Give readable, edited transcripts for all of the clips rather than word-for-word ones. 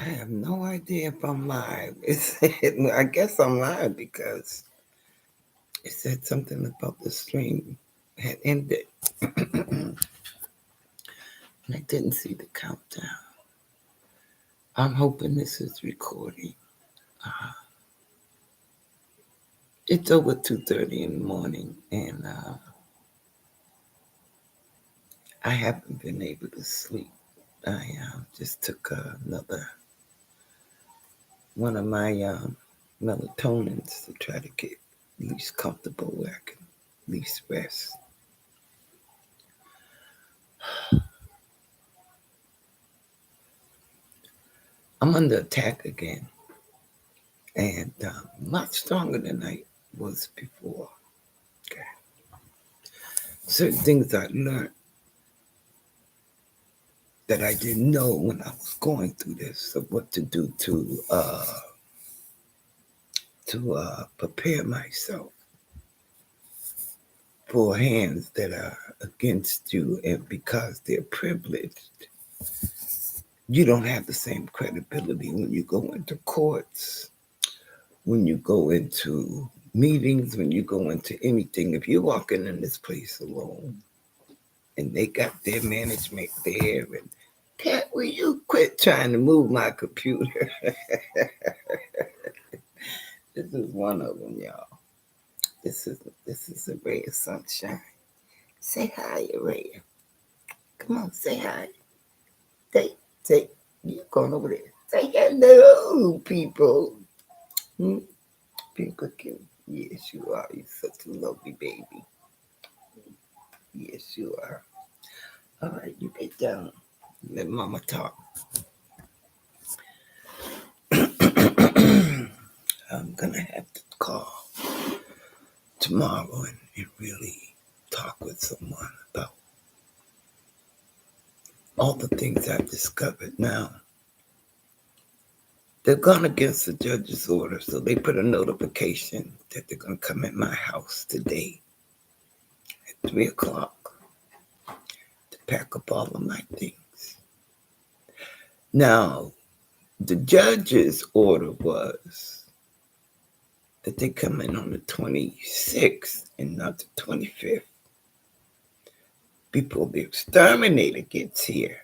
have no idea if I'm live. I guess I'm live because it said something about the stream had ended. And I didn't see the countdown. I'm hoping this is recording. Uh, it's over 2:30 in the morning, and I haven't been able to sleep. I just took another one of my melatonins to try to get at least comfortable where I can at least rest. I'm under attack again, and much stronger than I was before. Okay. Certain things I learned that I didn't know when I was going through this, of what to do to prepare myself for hands that are against you, and because they're privileged, you don't have the same credibility when you go into courts, when you go into meetings, when you go into anything. If you're walking in this place alone and they got their management there, and Cat, will you quit trying to move my computer? This is one of them, y'all. This is a ray of sunshine. Say hi, Araya. Come on, say hi. Say, you going over there. Say hello, people. Hmm? People can. Yes, you are. You're such a lovely baby. Yes, you are. All right, you get down. Let Mama talk. I'm gonna have to call tomorrow and really talk with someone about all the things I've discovered now. They've gone against the judge's order, so they put a notification that they're going to come at my house today at 3 o'clock to pack up all of my things. Now, the judge's order was that they come in on the 26th and not the 25th before the exterminator gets here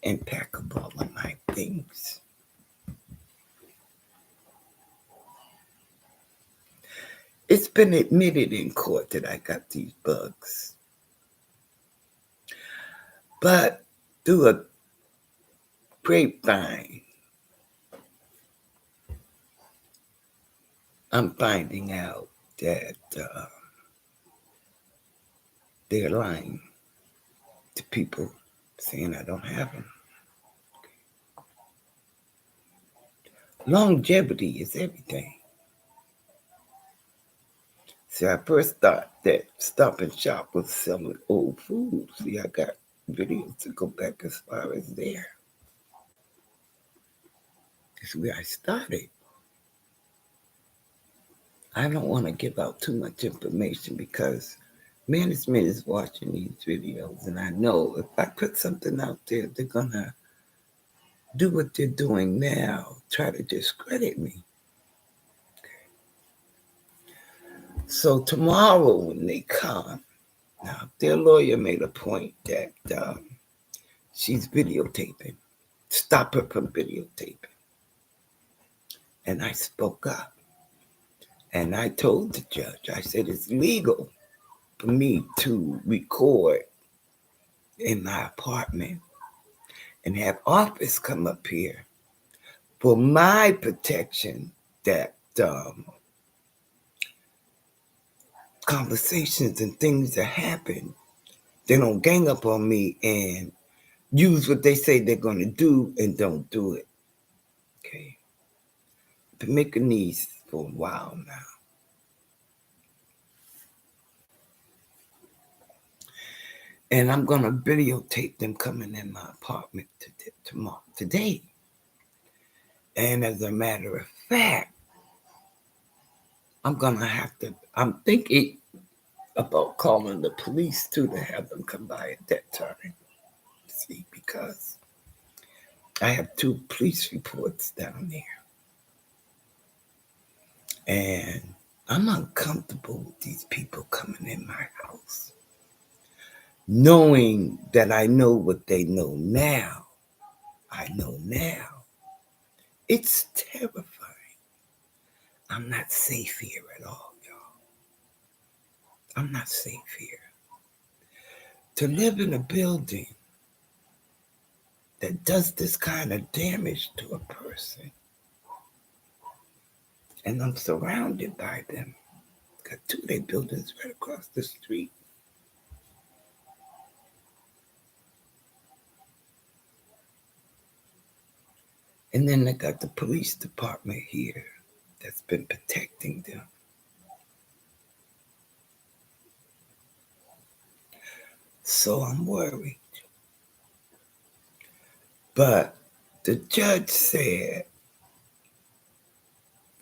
and pack up all of my things. It's been admitted in court that I got these bugs. But through a grapevine, I'm finding out that they're lying to people, saying I don't have them. Longevity is everything. See, I first thought that Stop and Shop was selling old food. See, I got videos to go back as far as there. That's where I started. I don't want to give out too much information because management is watching these videos, and I know if I put something out there, they're gonna do what they're doing now, try to discredit me. So tomorrow when they come, now their lawyer made a point that she's videotaping, stop her from videotaping. And I spoke up and I told the judge, I said, it's legal for me to record in my apartment and have office come up here for my protection, that conversations and things that happen, they don't gang up on me and use what they say they're going to do and don't do it. Okay. Been making these for a while now. And I'm going to videotape them coming in my apartment today. And as a matter of fact, I'm going to have to, I'm thinking about calling the police too to have them come by at that time. See, because I have 2 police reports down there. And I'm uncomfortable with these people coming in my house, knowing that I know what they know now. I know now. It's terrifying. I'm not safe here at all, y'all. I'm not safe here. To live in a building that does this kind of damage to a person, and I'm surrounded by them. Got 2 of their buildings right across the street. And then they got the police department here that's been protecting them. So I'm worried. But the judge said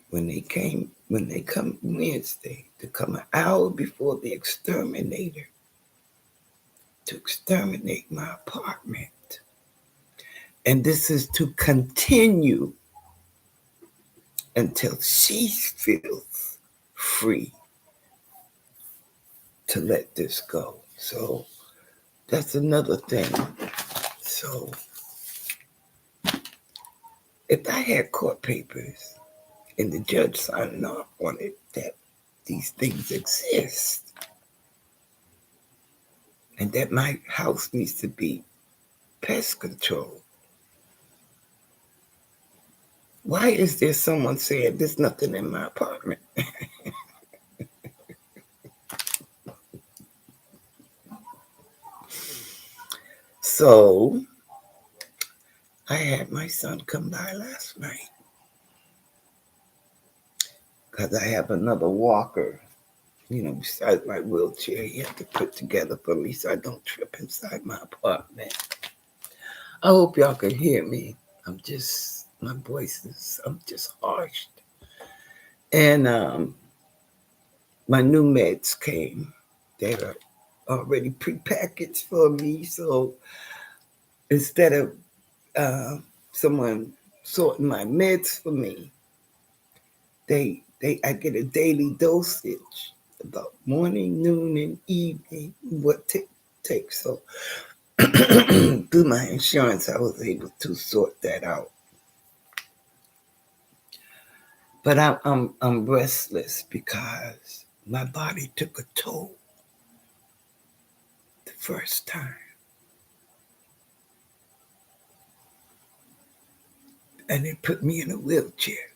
when they come Wednesday, to come an hour before the exterminator to exterminate my apartment. And this is to continue until she feels free to let this go. So that's another thing. So if I had court papers and the judge signing off on it that these things exist and that my house needs to be pest control, why is there someone saying there's nothing in my apartment? So I had my son come by last night because I have another walker, beside my wheelchair. He had to put together for me so I don't trip inside my apartment. I hope y'all can hear me. I'm just harsh. And my new meds came. They are already prepackaged for me. So instead of someone sorting my meds for me, I get a daily dosage about morning, noon, and evening. What takes. So through my insurance, I was able to sort that out. But I'm restless because my body took a toll the first time. And it put me in a wheelchair.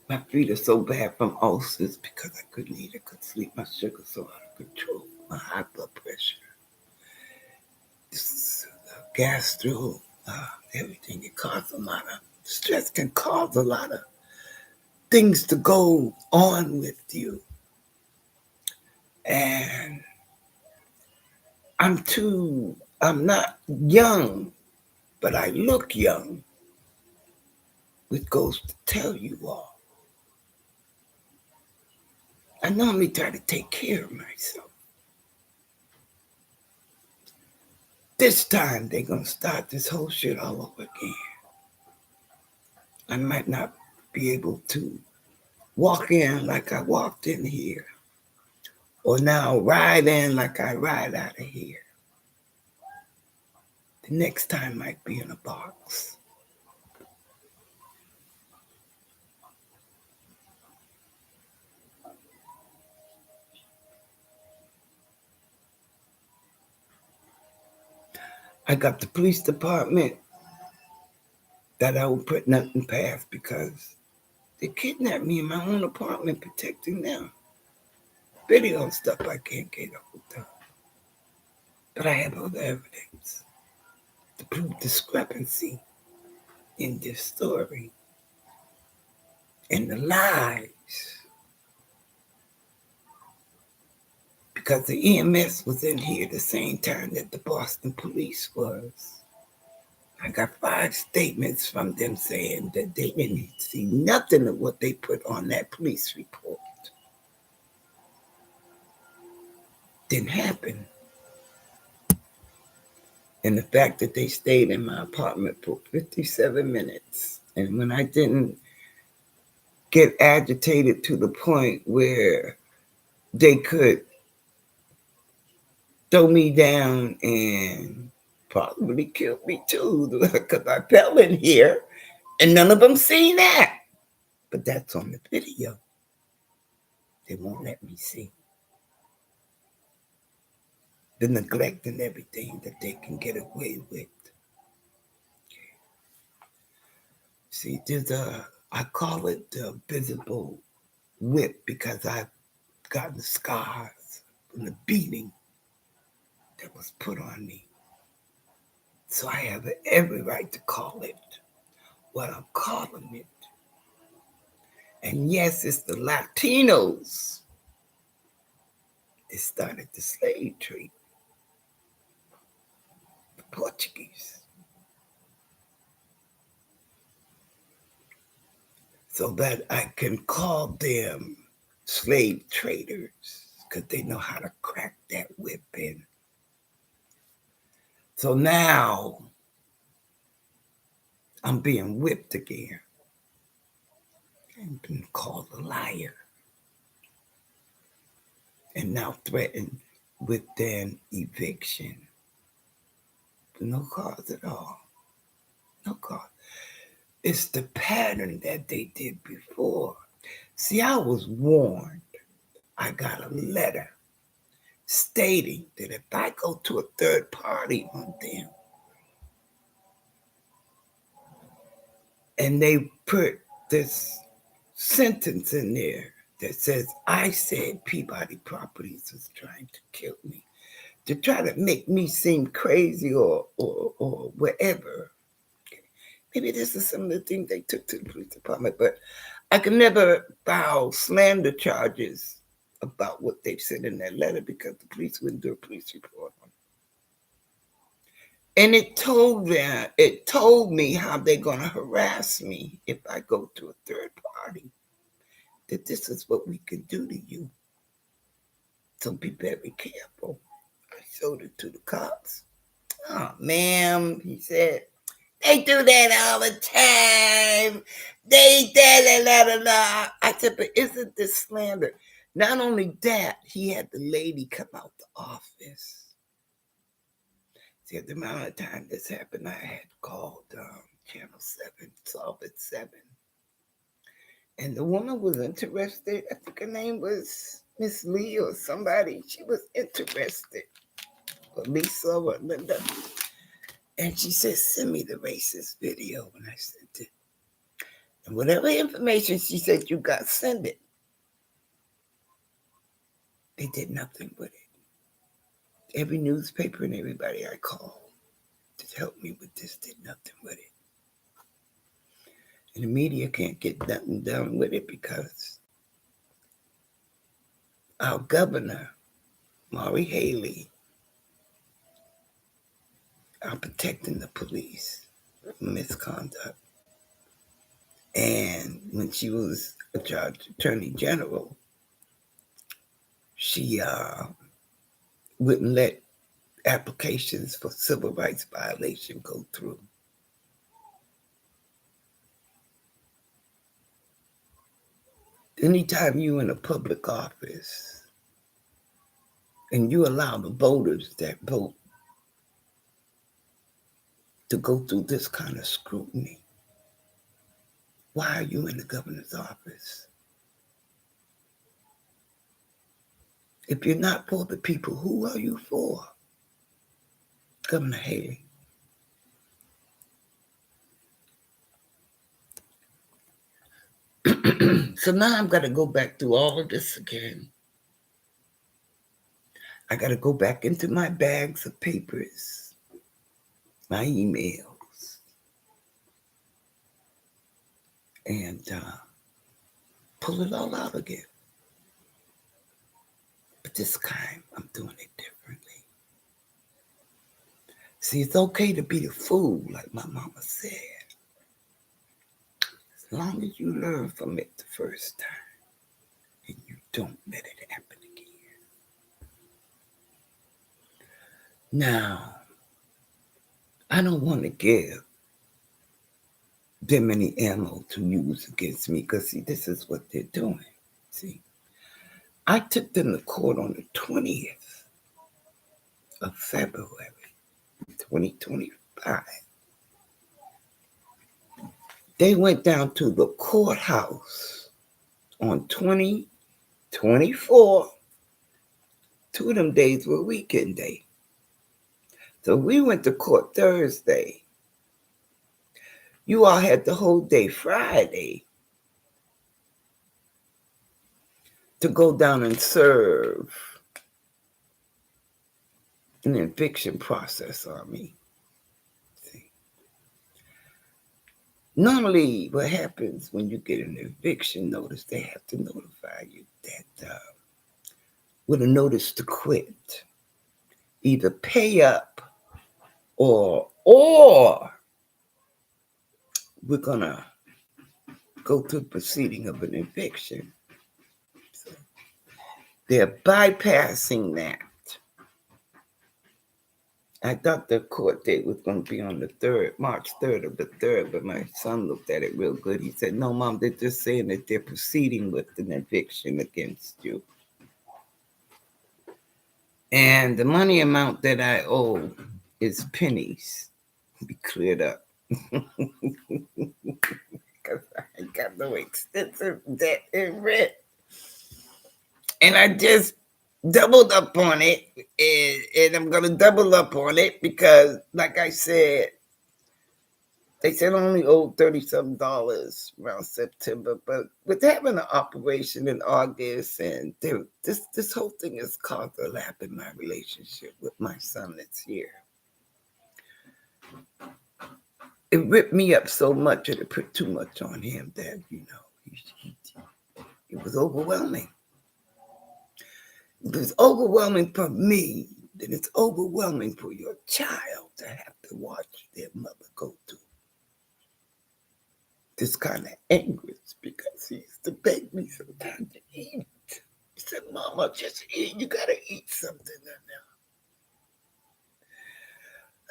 My feet are so bad from ulcers because I couldn't eat, I couldn't sleep, my sugar so out of control, my high blood pressure, gastro, everything. It caused a lot of stress, can cause a lot of things to go on with you. And I'm not young, but I look young, which goes to tell you all. I normally try to take care of myself. This time they're going to start this whole shit all over again. I might not be able to walk in like I walked in here, or now ride in like I ride out of here. The next time might be in a box. I got the police department that I will put nothing past because they kidnapped me in my own apartment protecting them. Video stuff I can't get hold of. But I have other evidence to prove discrepancy in this story and the lies. Because the EMS was in here the same time that the Boston police was. I got 5 statements from them saying that they didn't see nothing of what they put on that police report. Didn't happen. And the fact that they stayed in my apartment for 57 minutes. And when I didn't get agitated to the point where they could throw me down and probably kill me too, because I fell in here and none of them seen that. But that's on the video. They won't let me see the neglect and everything that they can get away with. See, I call it the visible whip because I've gotten scars from the beating that was put on me. So I have every right to call it what I'm calling it. And yes, it's the Latinos that started the slave trade, the Portuguese. So that I can call them slave traders because they know how to crack that whip in. So now I'm being whipped again and been called a liar and now threatened with an eviction. No cause at all. No cause. It's the pattern that they did before. See, I was warned. I got a letter stating that if I go to a third party on them and they put this sentence in there that says, I said Peabody Properties was trying to kill me, to try to make me seem crazy or whatever. Maybe this is some of the things they took to the police department, but I can never file slander charges about what they've said in that letter because the police wouldn't do a police report on it. And it told me how they're going to harass me if I go to a third party, that this is what we can do to you. So be very careful. I showed it to the cops. Oh, ma'am, he said, they do that all the time. They da. I said, but isn't this slander? Not only that, he had the lady come out the office. See, at the amount of time this happened, I had called Channel 7, Solve It 7. And the woman was interested. I think her name was Miss Lee or somebody. She was interested. Or Lisa or Linda. And she said, send me the racist video. And I sent it. And whatever information she said you got, send it. They did nothing with it. Every newspaper and everybody I called to help me with this did nothing with it. And the media can't get nothing done with it because our governor, Mauree Haley, are protecting the police from misconduct. And when she was a judge, attorney general, she wouldn't let applications for civil rights violation go through. Anytime you're in a public office and you allow the voters that vote to go through this kind of scrutiny, why are you in the governor's office? If you're not for the people, who are you for? Governor Haley. So now I've got to go back through all of this again. I got to go back into my bags of papers, my emails, and pull it all out again. But this time, I'm doing it differently. See, it's okay to be the fool, like my mama said, as long as you learn from it the first time and you don't let it happen again. Now, I don't want to give them any ammo to use against me because, see, this is what they're doing. See, I took them to court on the 20th of February, 2025. They went down to the courthouse on 2024. 2 of them days were weekend day. So we went to court Thursday. You all had the whole day Friday to go down and serve an eviction process on me. See? Normally, what happens when you get an eviction notice, they have to notify you that with a notice to quit, either pay up or we're gonna go through the proceeding of an eviction. So they're bypassing that. I thought the court date was going to be on the 3rd, March 3rd or the 3rd, but my son looked at it real good. He said, no, Mom, they're just saying that they're proceeding with an eviction against you. And the money amount that I owe is pennies. Be cleared up. Because I ain't got no extensive debt in rent. And I just doubled up on it, and I'm going to double up on it because, like I said, they said only owed $30-something around September, but with having an operation in August, and this whole thing has caused a lap in my relationship with my son that's here. It ripped me up so much that it put too much on him that, it was overwhelming. If it's overwhelming for me, then it's overwhelming for your child to have to watch their mother go through this kind of anguish because he used to beg me sometimes to eat. He said, Mama, just eat. You got to eat something now.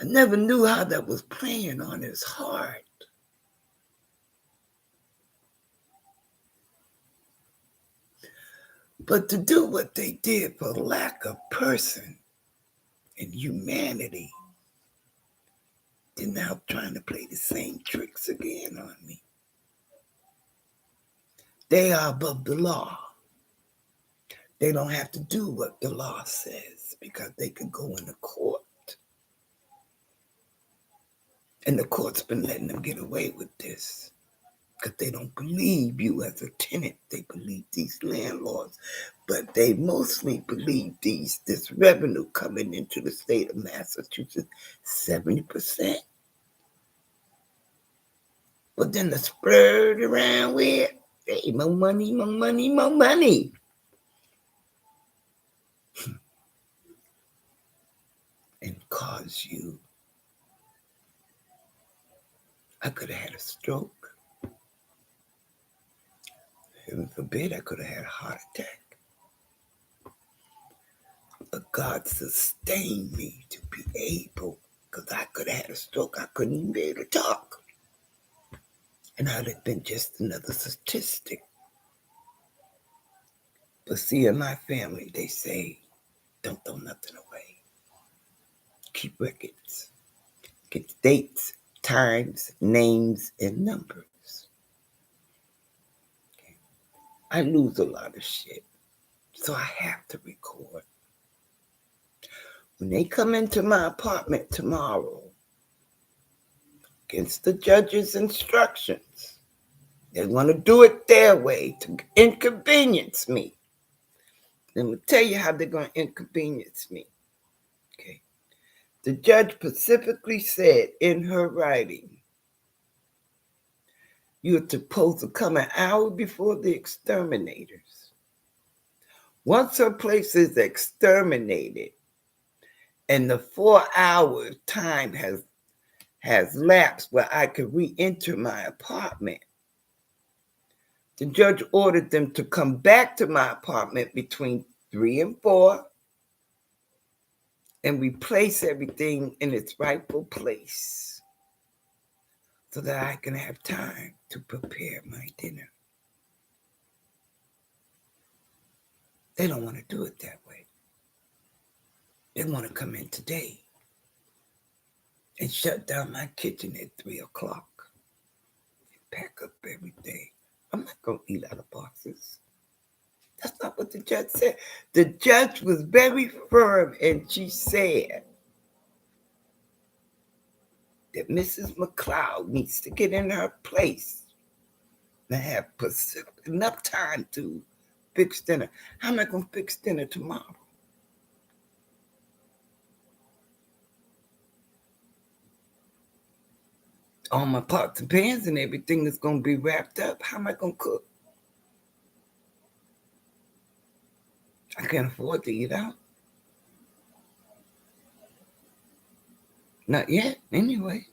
I never knew how that was playing on his heart. But to do what they did for lack of person and humanity, they're now trying to play the same tricks again on me. They are above the law. They don't have to do what the law says because they can go into court. And the court's been letting them get away with this because they don't believe you as a tenant. They believe these landlords, but they mostly believe this revenue coming into the state of Massachusetts, 70%. But then the spread around with, hey, more money, more money, more money. And cause you, I could have had a stroke. Heaven forbid, I could have had a heart attack. But God sustained me to be able, because I could have had a stroke. I couldn't even be able to talk. And I'd have been just another statistic. But see, in my family, they say, don't throw nothing away. Keep records. Get dates, times, names, and numbers. Okay. I lose a lot of shit, so I have to record. When they come into my apartment tomorrow, against the judge's instructions, they want to do it their way to inconvenience me. Let me tell you how they're going to inconvenience me. Okay. The judge specifically said in her writing, you're supposed to come an hour before the exterminators. Once her place is exterminated and the 4-hour time has lapsed where I could re-enter my apartment, the judge ordered them to come back to my apartment between 3 and 4 and we place everything in its rightful place so that I can have time to prepare my dinner. They don't want to do it that way. They want to come in today and shut down my kitchen at 3 o'clock and pack up everything. I'm not going to eat out of boxes. That's not what the judge said. The judge was very firm, and she said that Mrs. McLeod needs to get in her place and have enough time to fix dinner. How am I going to fix dinner tomorrow? All my pots and pans and everything is going to be wrapped up. How am I going to cook? I can't afford to eat out. Not yet, anyway.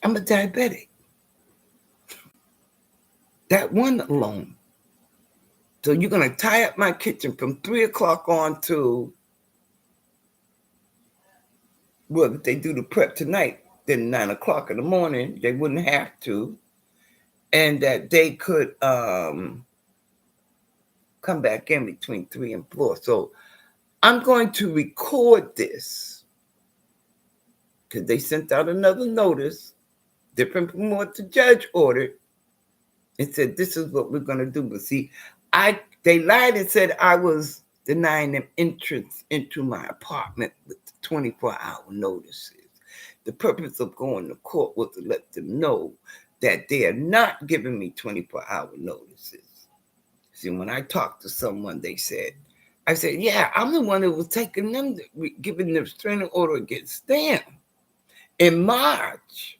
I'm a diabetic. That one alone. So you're going to tie up my kitchen from 3 o'clock on to, well, if they do the prep tonight, then 9 o'clock in the morning, they wouldn't have to. And that they could come back in between 3 and 4. So I'm going to record this because they sent out another notice, different from what the judge ordered, and said, this is what we're going to do. But see, they lied and said I was denying them entrance into my apartment with 24-hour notices. The purpose of going to court was to let them know that they are not giving me 24-hour notices. See, when I talked to someone, I said, yeah, I'm the one that was taking them, giving them restraining order against them. In March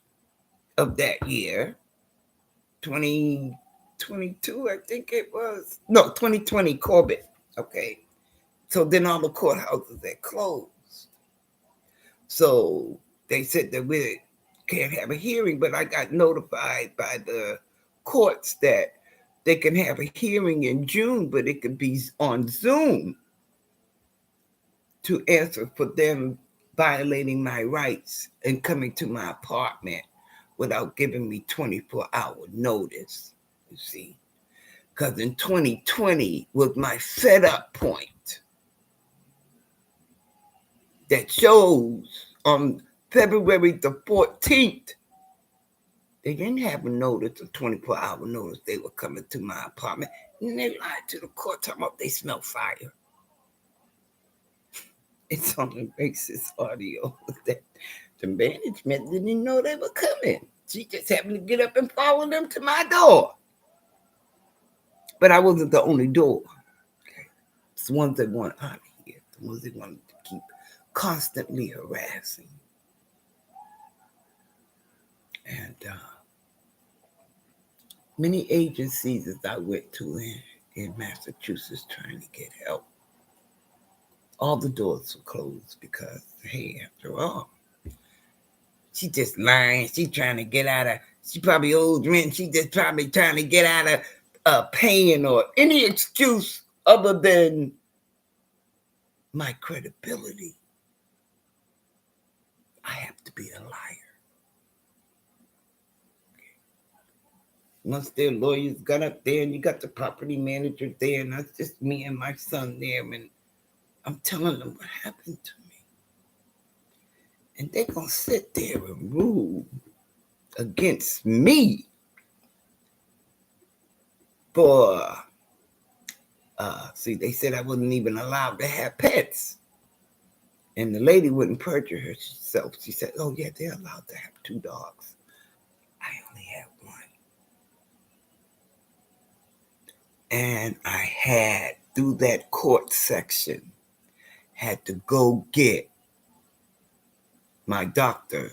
of that year, 2022, I think it was. No, 2020, Corbett. Okay. So then all the courthouses had closed. So they said that we can't have a hearing, but I got notified by the courts that they can have a hearing in June, but it could be on Zoom to answer for them violating my rights and coming to my apartment without giving me 24-hour notice, you see. Because in 2020 was my fed up point that shows on February the 14th, they didn't have a notice, a 24-hour notice they were coming to my apartment. And they lied to the court talking about they smell fire. It's on the racist audio that the management didn't know they were coming. She just happened to get up and follow them to my door. But I wasn't the only door. Okay. It's the ones that want out of here, the ones that wanted to keep constantly harassing. And many agencies that I went to in Massachusetts trying to get help, all the doors were closed because, hey, after all, she just lying. She's trying to get out of, she probably owes rent. She just probably trying to get out of paying or any excuse other than my credibility. I have to be a liar. Okay. Once their lawyers got up there and you got the property manager there and that's just me and my son there and I'm telling them what happened to me. And they're going to sit there and rule against me for, see, they said I wasn't even allowed to have pets. And the lady wouldn't perjure herself. She said, oh, yeah, they're allowed to have 2 dogs. I only have 1. And I had, through that court section, had to go get my doctor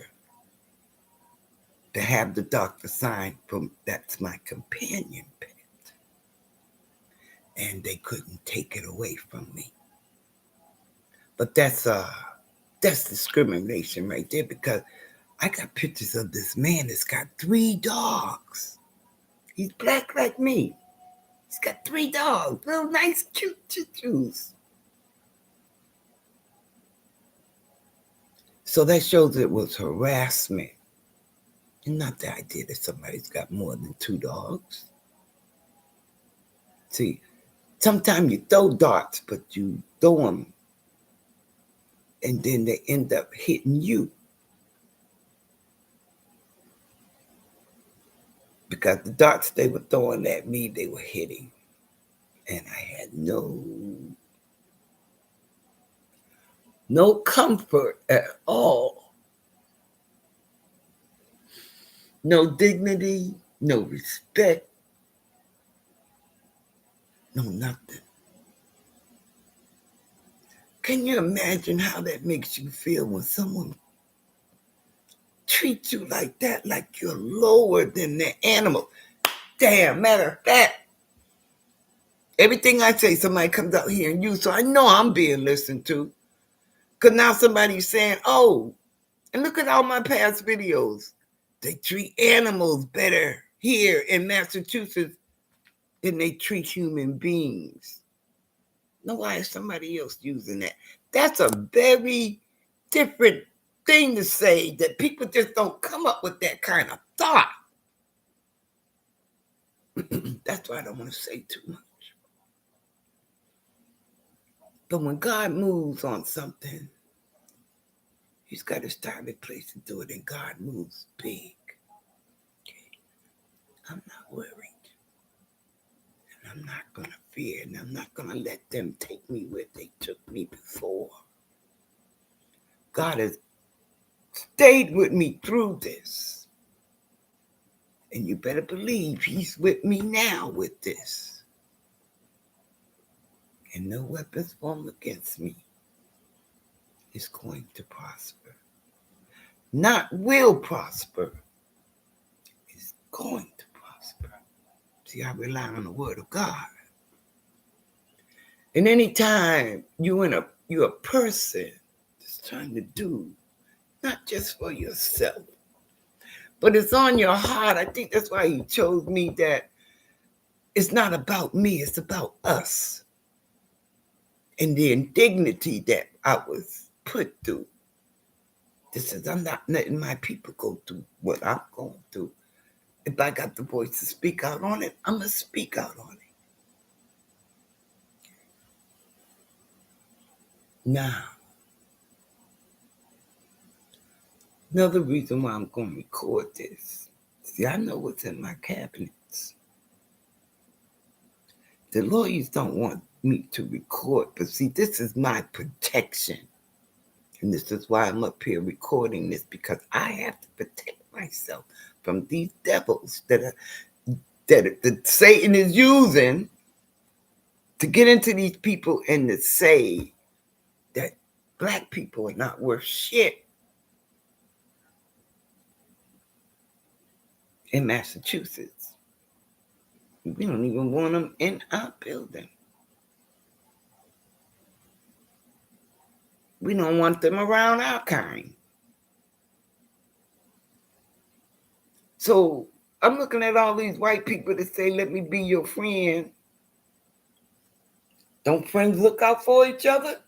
to have the doctor sign from, that's my companion pet. And they couldn't take it away from me. But that's discrimination right there because I got pictures of this man that's got 3 dogs. He's black like me. He's got 3 dogs, little nice cute choo-choos. So that shows it was harassment. And not the idea that somebody's got more than 2 dogs. See, sometimes you throw darts, but you throw them and then they end up hitting you. Because the darts they were throwing at me, they were hitting. And I had no comfort at all. No dignity, no respect, no nothing. Can you imagine how that makes you feel when someone treats you like that, like you're lower than the animal? Damn, matter of fact, everything I say, somebody comes out here and you, so I know I'm being listened to. Because now somebody's saying, oh, and look at all my past videos. They treat animals better here in Massachusetts than they treat human beings. Now, why is somebody else using that? That's a very different thing to say, that people just don't come up with that kind of thought. That's why I don't want to say too much. But when God moves on something, he's got his time and place to do it, and God moves big. Okay? I'm not worried. And I'm not going to fear, and I'm not going to let them take me where they took me before. God has stayed with me through this. And you better believe he's with me now with this. And no weapons formed against me is going to prosper. Not will prosper, is going to prosper. See, I rely on the word of God. And anytime you're a person that's trying to do, not just for yourself, but it's on your heart. I think that's why he chose me, that it's not about me, it's about us. And the indignity that I was put through. This is, I'm not letting my people go through what I'm going through. If I got the voice to speak out on it, I'm going to speak out on it. Now, another reason why I'm going to record this. See, I know what's in my cabinets. The lawyers don't want me to record, but see, this is my protection. And this is why I'm up here recording this, because I have to protect myself from these devils that Satan is using to get into these people and to say that black people are not worth shit in Massachusetts. We don't even want them in our building. We don't want them around our kind. So I'm looking at all these white people that say, let me be your friend. Don't friends look out for each other?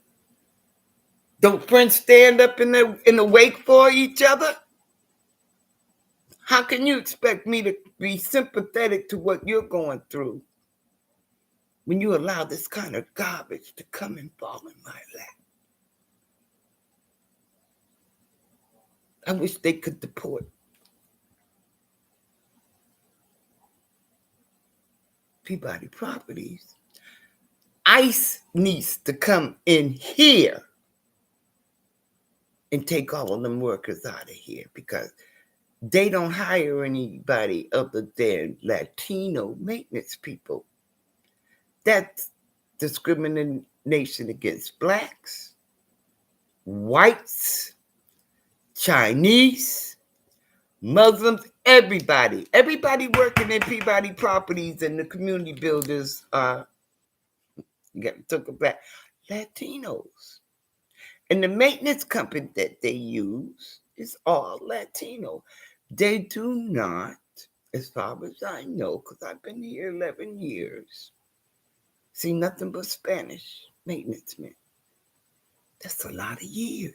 Don't friends stand up in the wake for each other? How can you expect me to be sympathetic to what you're going through when you allow this kind of garbage to come and fall in my lap? I wish they could deport Peabody Properties. ICE needs to come in here and take all of them workers out of here, because they don't hire anybody other than Latino maintenance people. That's discrimination against blacks, whites, Chinese, Muslims, everybody. Everybody working in Peabody Properties and the community builders are, took it back, Latinos. And the maintenance company that they use is all Latino. They do not, as far as I know, because I've been here 11 years, see nothing but Spanish maintenance men. That's a lot of years.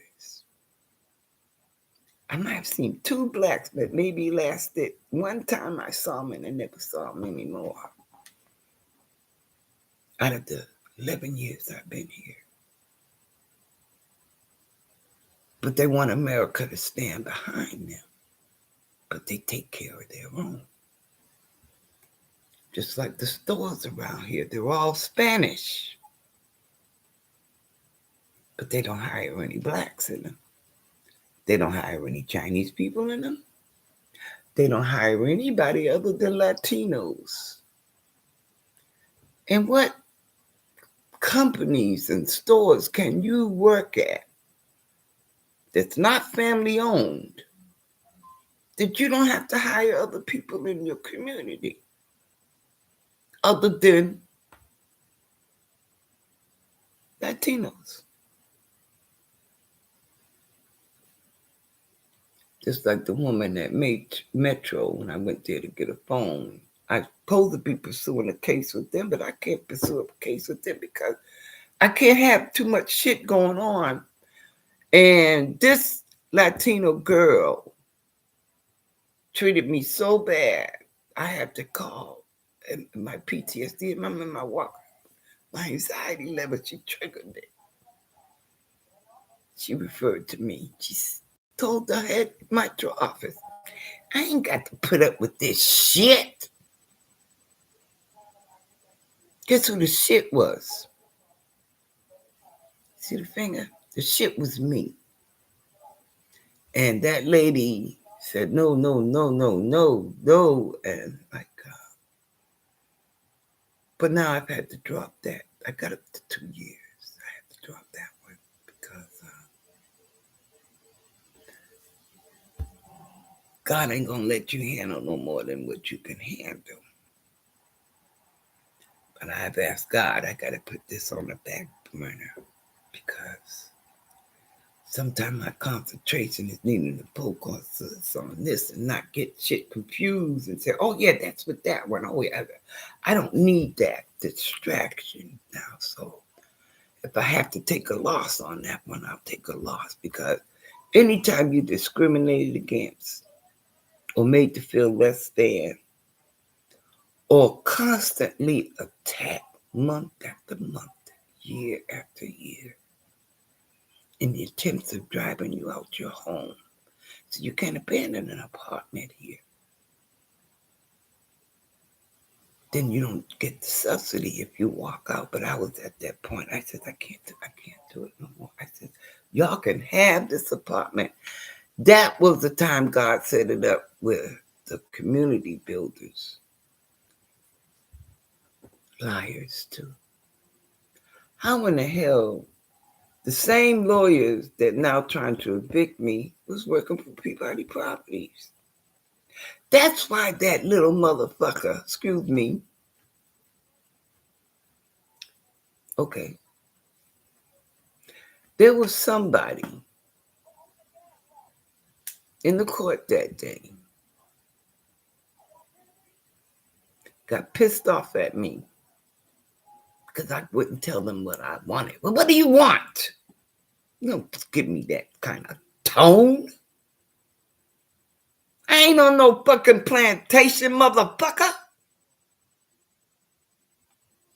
I might have seen 2 blacks, but maybe lasted one time I saw them and I never saw them anymore. Out of the 11 years I've been here. But they want America to stand behind them. But they take care of their own. Just like the stores around here, they're all Spanish. But they don't hire any blacks in them. They don't hire any Chinese people in them. They don't hire anybody other than Latinos. And what companies and stores can you work at that's not family owned, that you don't have to hire other people in your community other than Latinos? Just like the woman at Metro, when I went there to get a phone, I was supposed to be pursuing a case with them, but I can't pursue a case with them because I can't have too much shit going on. And this Latino girl treated me so bad, I had to call. And my PTSD, my walk, my anxiety level, she triggered it. She referred to me. She told the head Metro office, I ain't got to put up with this shit. Guess who the shit was? See the finger? The shit was me. And that lady said, no, no, no, no, no, no. And like, but now I've had to drop that. I got up to 2 years. I had to drop that one because God ain't going to let you handle no more than what you can handle. But I've asked God, I got to put this on the back burner because sometimes my concentration is needing to focus on this and not get shit confused and say, oh, yeah, that's what that one. Oh, yeah. I don't need that distraction now. So if I have to take a loss on that one, I'll take a loss because anytime you discriminated against or made to feel less than or constantly attacked month after month, year after year, in the attempts of driving you out your home. So you can't abandon an apartment here. Then you don't get the subsidy if you walk out. But I was at that point. I said, I can't do it no more. I said, y'all can have this apartment. That was the time God set it up with the community builders. Liars too. How in the hell the same lawyers that now trying to evict me was working for Peabody Properties? That's why that little motherfucker, excuse me. Okay. There was somebody in the court that day got pissed off at me because I wouldn't tell them what I wanted. Well, what do you want? You don't give me that kind of tone. I ain't on no fucking plantation, motherfucker.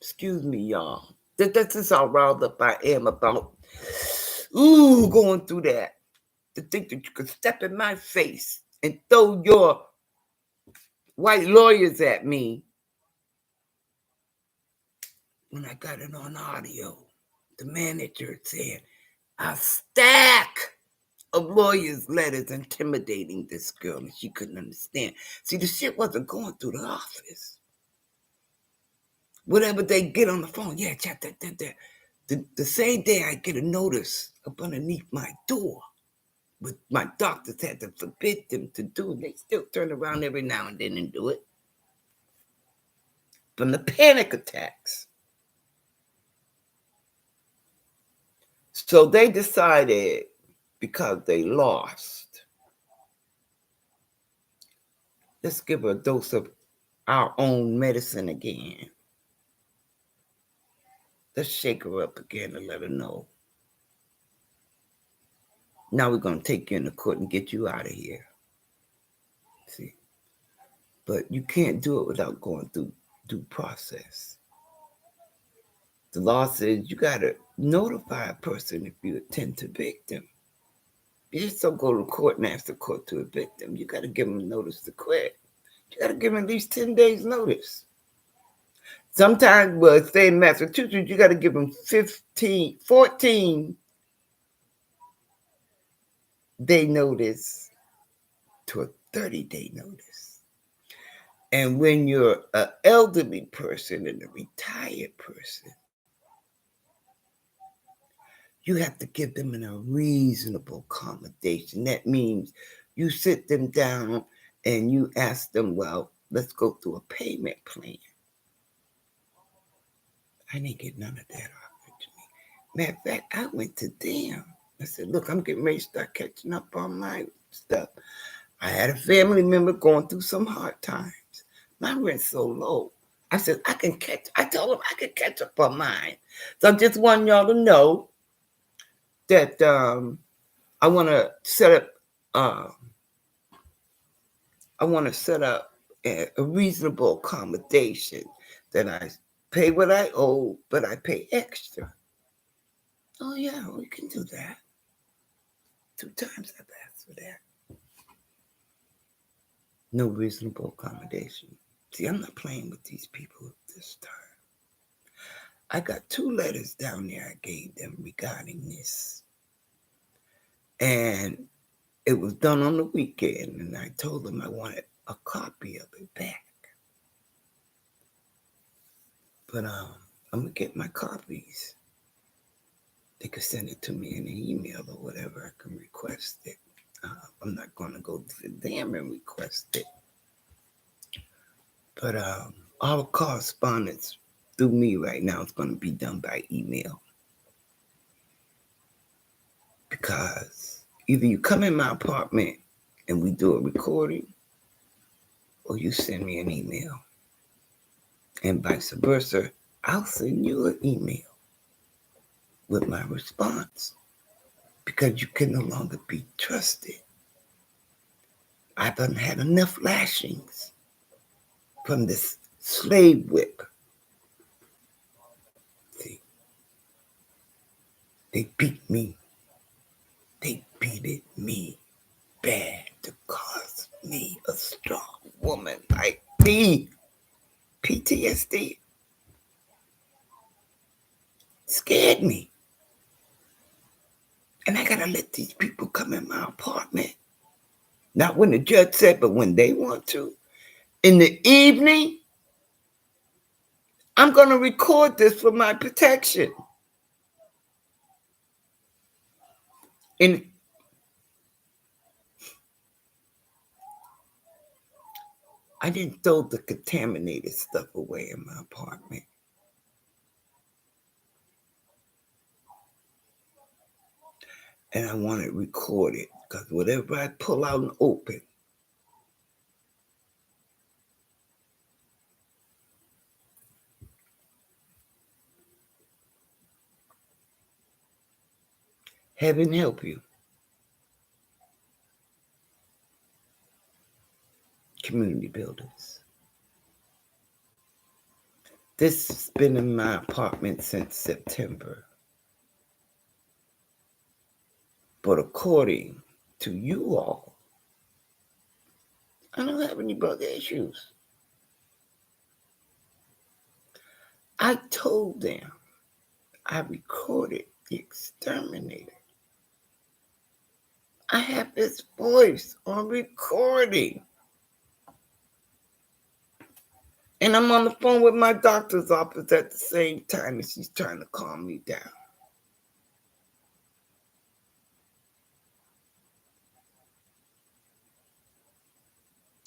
Excuse me, y'all. This is how riled up I am about, going through that. To think that you could step in my face and throw your white lawyers at me when I got it on audio. The manager said, a stack of lawyers' letters intimidating this girl, and she couldn't understand. See, the shit wasn't going through the office. Whatever they get on the phone, yeah, chat that. The same day I get a notice up underneath my door, with my doctors had to forbid them to do it. They still turn around every now and then and do it. From the panic attacks. So they decided, because they lost, let's give her a dose of our own medicine again. Let's shake her up again and let her know Now we're going to take you into court and get you out of here. See? But you can't do it without going through due process. The law says you got to notify a person if you intend to evict them. You just don't go to court and ask the court to evict them. You got to give them notice to quit. You got to give them at least 10 days notice. Sometimes, well, say in Massachusetts, you got to give them 14 day notice to a 30-day notice. And when you're an elderly person and a retired person, you have to give them a reasonable accommodation. That means you sit them down and you ask them, well, let's go through a payment plan. I didn't get none of that offered to me. Matter of fact, I went to them. I said, look, I'm getting ready to start catching up on my stuff. I had a family member going through some hard times. My rent's so low. I said, I told them I could catch up on mine. So I just want y'all to know that I want to set up a reasonable accommodation that I pay what I owe, but I pay extra. Oh yeah, we can do that. 2 times I've asked for that. No reasonable accommodation. See, I'm not playing with these people this time. I got 2 letters down there I gave them regarding this. And it was done on the weekend, and I told them I wanted a copy of it back. But I'm going to get my copies. They could send it to me in an email or whatever. I can request it. I'm not going to go to them and request it. But all correspondence through me right now is going to be done by email. Because either you come in my apartment and we do a recording, or you send me an email. And vice versa, I'll send you an email with my response. Because you can no longer be trusted. I've done had enough lashings from this slave whip. See, they beat me. They beated me bad to cause me a strong woman like me. PTSD scared me. And I gotta let these people come in my apartment. Not when the judge said, but when they want to. In the evening, I'm gonna record this for my protection. And I didn't throw the contaminated stuff away in my apartment. And I want it recorded, because whatever I pull out and open, heaven help you. Community builders. This has been in my apartment since September. But according to you all, I don't have any bug issues. I told them I recorded the exterminator. I have his voice on recording. And I'm on the phone with my doctor's office at the same time, and she's trying to calm me down.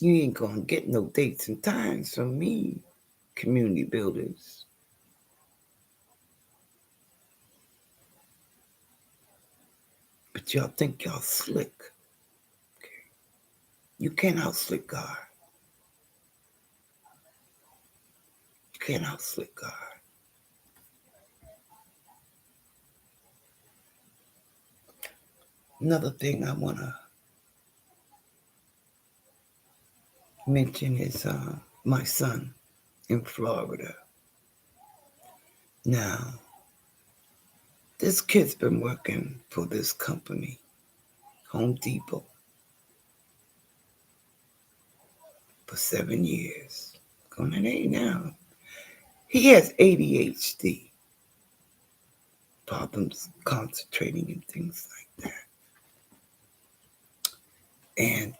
You ain't gonna get no dates and times from me, community builders. But y'all think y'all slick. Okay. You can't out-slick God. You can't out-slick God. Another thing I want to mention is my son in Florida. Now, this kid's been working for this company, Home Depot, for 7 years. Going on 8 now. He has ADHD, problems concentrating and things like that. And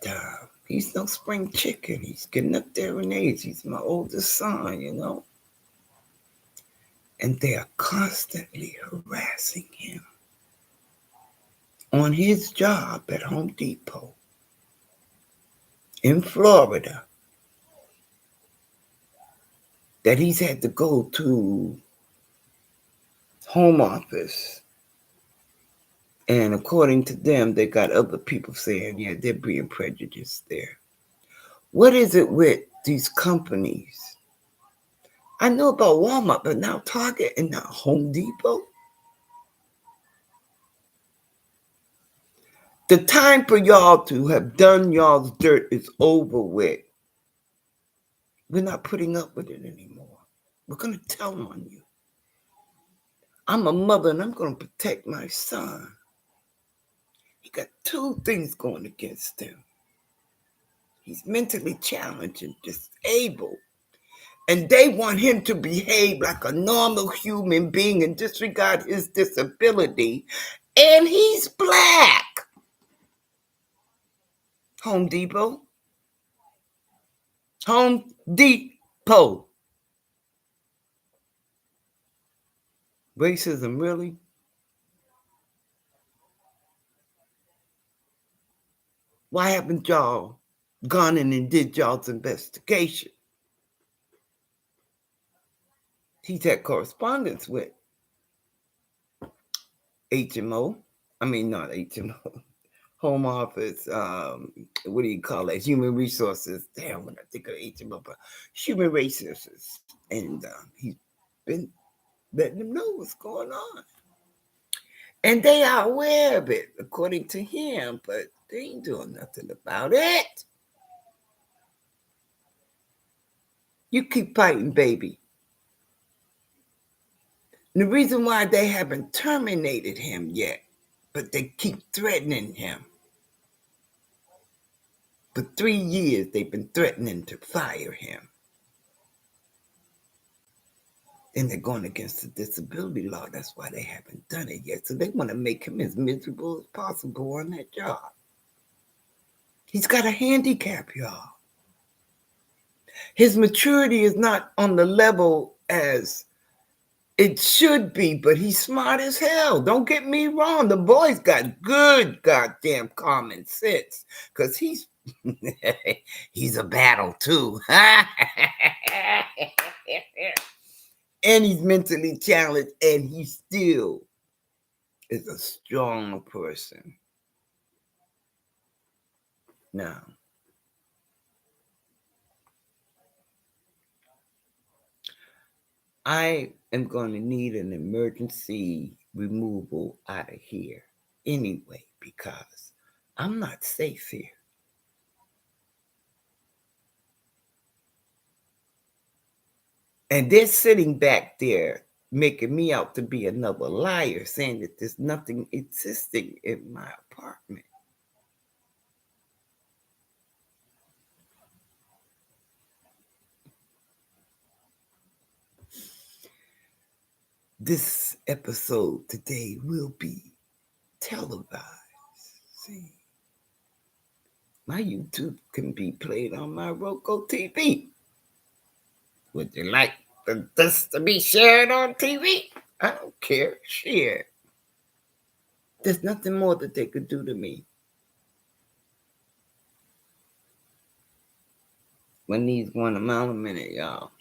he's no spring chicken. He's getting up there in age. He's my oldest son, you know. And they are constantly harassing him on his job at Home Depot in Florida, that he's had to go to home office. And according to them, they got other people saying, yeah, they're being prejudiced there. What is it with these companies? I know about Walmart, but now Target and now Home Depot. The time for y'all to have done y'all's dirt is over with. We're not putting up with it anymore. We're going to tell on you. I'm a mother and I'm going to protect my son. He got 2 things going against him. He's mentally challenged and disabled. And they want him to behave like a normal human being and disregard his disability. And he's black. Home Depot. Home Depot. Racism, really? Why haven't y'all gone in and did y'all's investigation? He's had correspondence with HMO. I mean, not HMO. Home Office, what do you call it? Human Resources. Damn, when I think of HMO, but Human Resources. And he's been letting them know what's going on. And they are aware of it, according to him, but they ain't doing nothing about it. You keep fighting, baby. And the reason why they haven't terminated him yet, but they keep threatening him. For 3 years, they've been threatening to fire him. And they're going against the disability law. That's why they haven't done it yet. So they want to make him as miserable as possible on that job. He's got a handicap, y'all. His maturity is not on the level as it should be, but he's smart as hell. Don't get me wrong. The boy's got good goddamn common sense because he's a battle too. And he's mentally challenged, and he still is a strong person. Now, I am going to need an emergency removal out of here anyway, because I'm not safe here. And they're sitting back there making me out to be another liar, saying that there's nothing existing in my apartment. This episode today will be televised. See, my YouTube can be played on my Roku TV. Would you like this to be shared on TV? I don't care. Share. There's nothing more that they could do to me. When these want a mile a minute, y'all.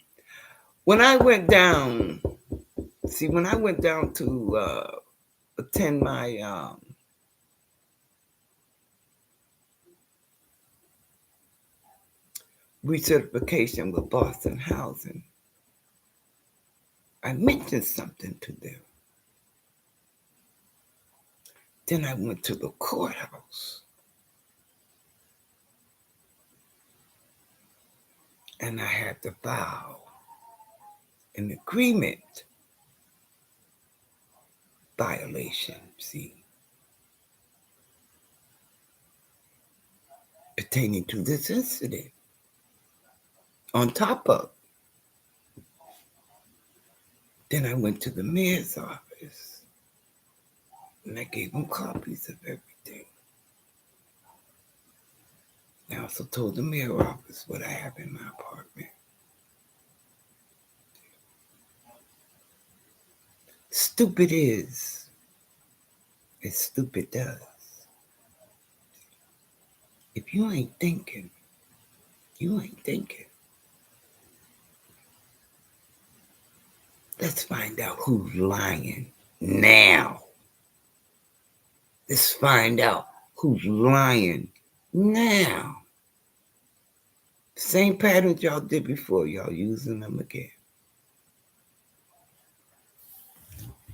When I went down to attend my recertification with Boston Housing, I mentioned something to them. Then I went to the courthouse. And I had to file an agreement violation, see, pertaining to this incident. On top of, then I went to the mayor's office and I gave him copies of everything. I also told the mayor's office what I have in my apartment. Stupid is as stupid does. If you ain't thinking, you ain't thinking. Let's find out who's lying now. Let's find out who's lying now. Same patterns y'all did before, y'all using them again.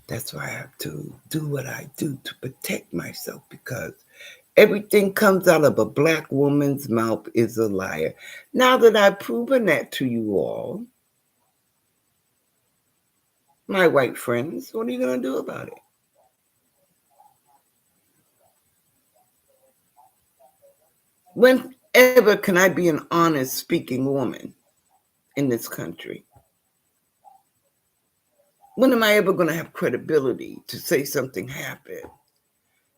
That's why I have to do what I do to protect myself, because everything comes out of a black woman's mouth is a liar. Now that I've proven that to you all, my white friends, what are you going to do about it? Whenever can I be an honest speaking woman in this country? When am I ever going to have credibility to say something happened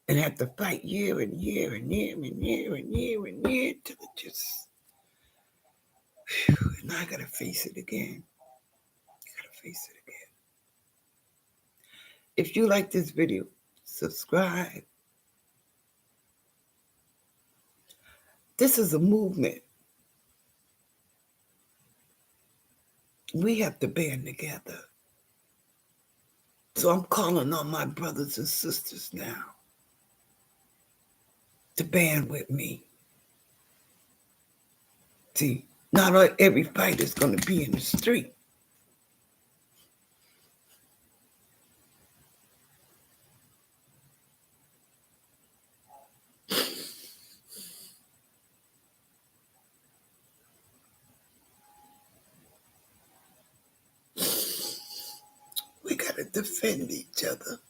and have to fight year and year and year and year and year and year till it just, whew, and I got to face it again. I got to face it again. If you like this video, subscribe. This is a movement. We have to band together. So I'm calling on my brothers and sisters now to band with me. See, not every fight is going to be in the street. We got to defend each other.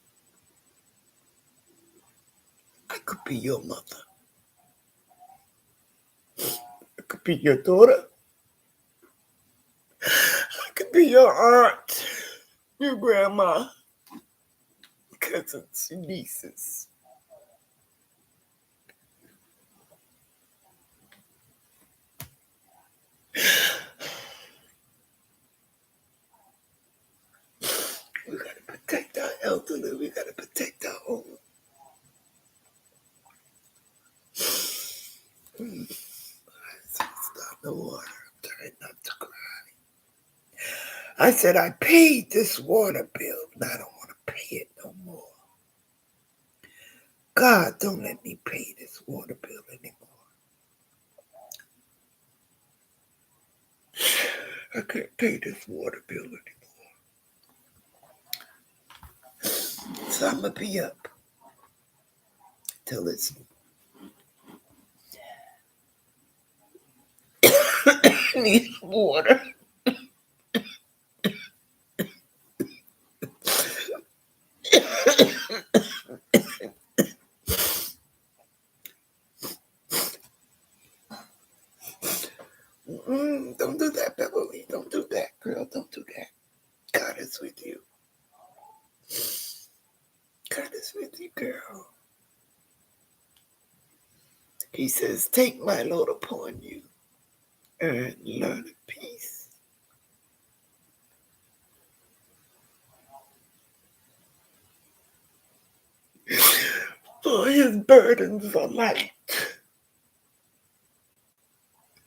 I could be your mother. I could be your daughter. I could be your aunt, your grandma, cousins, your nieces. We got to protect our elderly. We got to protect our own. Stop the water. I'm trying not to cry. I said I paid this water bill, and I don't want to pay it no more. God, don't let me pay this water bill anymore. I can't pay this water bill anymore. So I'm going to be up till it's need water. Don't do that, Beverly. Don't do that, girl. Don't do that. God is with you. God is with you, girl. He says, take my load upon you and learn of peace. For his burdens are light.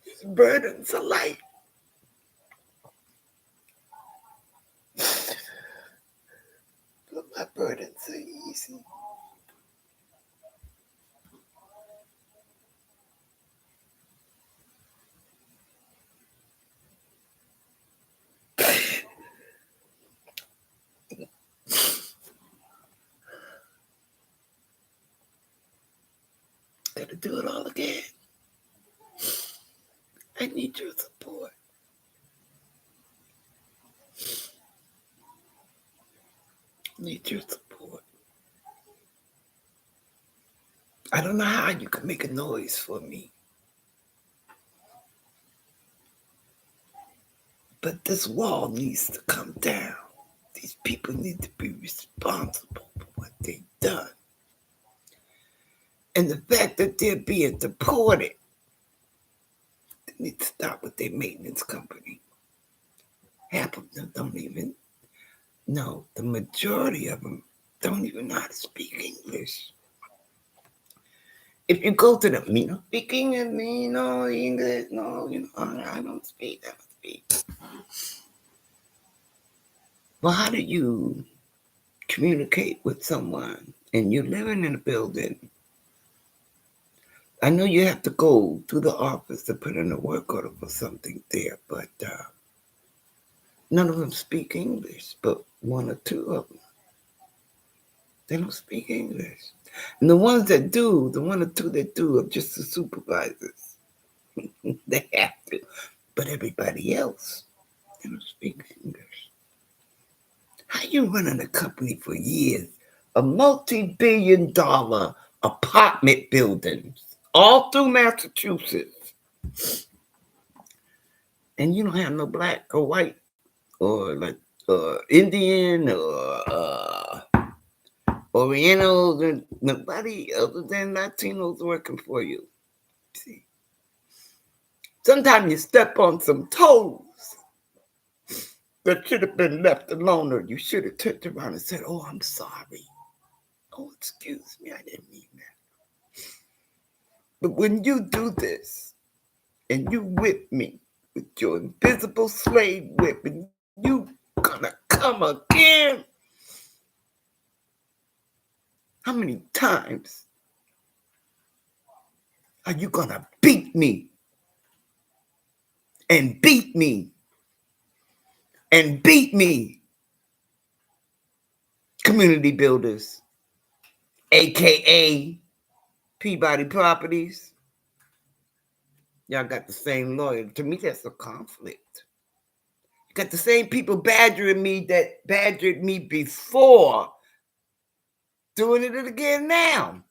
His burdens are light. But my burdens are easy. do it all again. I need your support. I need your support. I don't know how you can make a noise for me. But this wall needs to come down. These people need to be responsible for what they've done. And the fact that they're being deported, they need to stop with their maintenance company. Half of them don't even know. The majority of them don't even know how to speak English. If you go to them, speak English, English, no, I don't speak, I don't speak. Well, how do you communicate with someone and you're living in a building? I know you have to go to the office to put in a work order for something there, but none of them speak English, but one or two of them. They don't speak English. And the ones that do, the one or two that do are just the supervisors. They have to. But everybody else, they don't speak English. How you running a company for years? A multi-billion-dollar apartment buildings all through Massachusetts. And you don't have no black or white or like Indian or Orientals, and nobody other than Latinos working for you. See, sometimes you step on some toes that should have been left alone, or you should have turned around and said, "Oh, I'm sorry. Oh, excuse me, I didn't mean that." But when you do this and you whip me with your invisible slave whip, and you gonna come again? How many times are you gonna beat me and beat me and beat me? Community builders, aka Peabody Properties. Y'all got the same lawyer. To me, that's a conflict. You got the same people badgering me that badgered me before, doing it again now.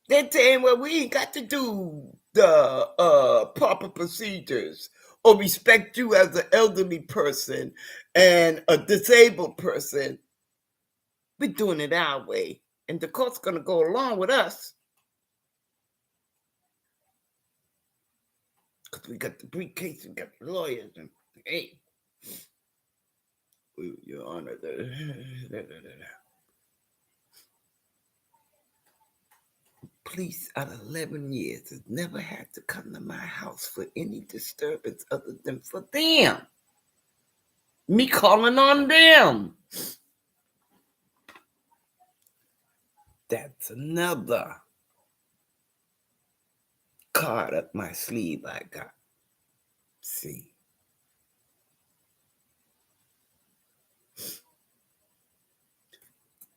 They're saying, well, we ain't got to do the proper procedures or respect you as an elderly person and a disabled person. We're doing it our way. And the court's going to go along with us. Because we got the briefcase, we got the lawyers, and hey, Your Honor, police out of 11 years has never had to come to my house for any disturbance other than for them. Me calling on them. That's another card up my sleeve I got. See.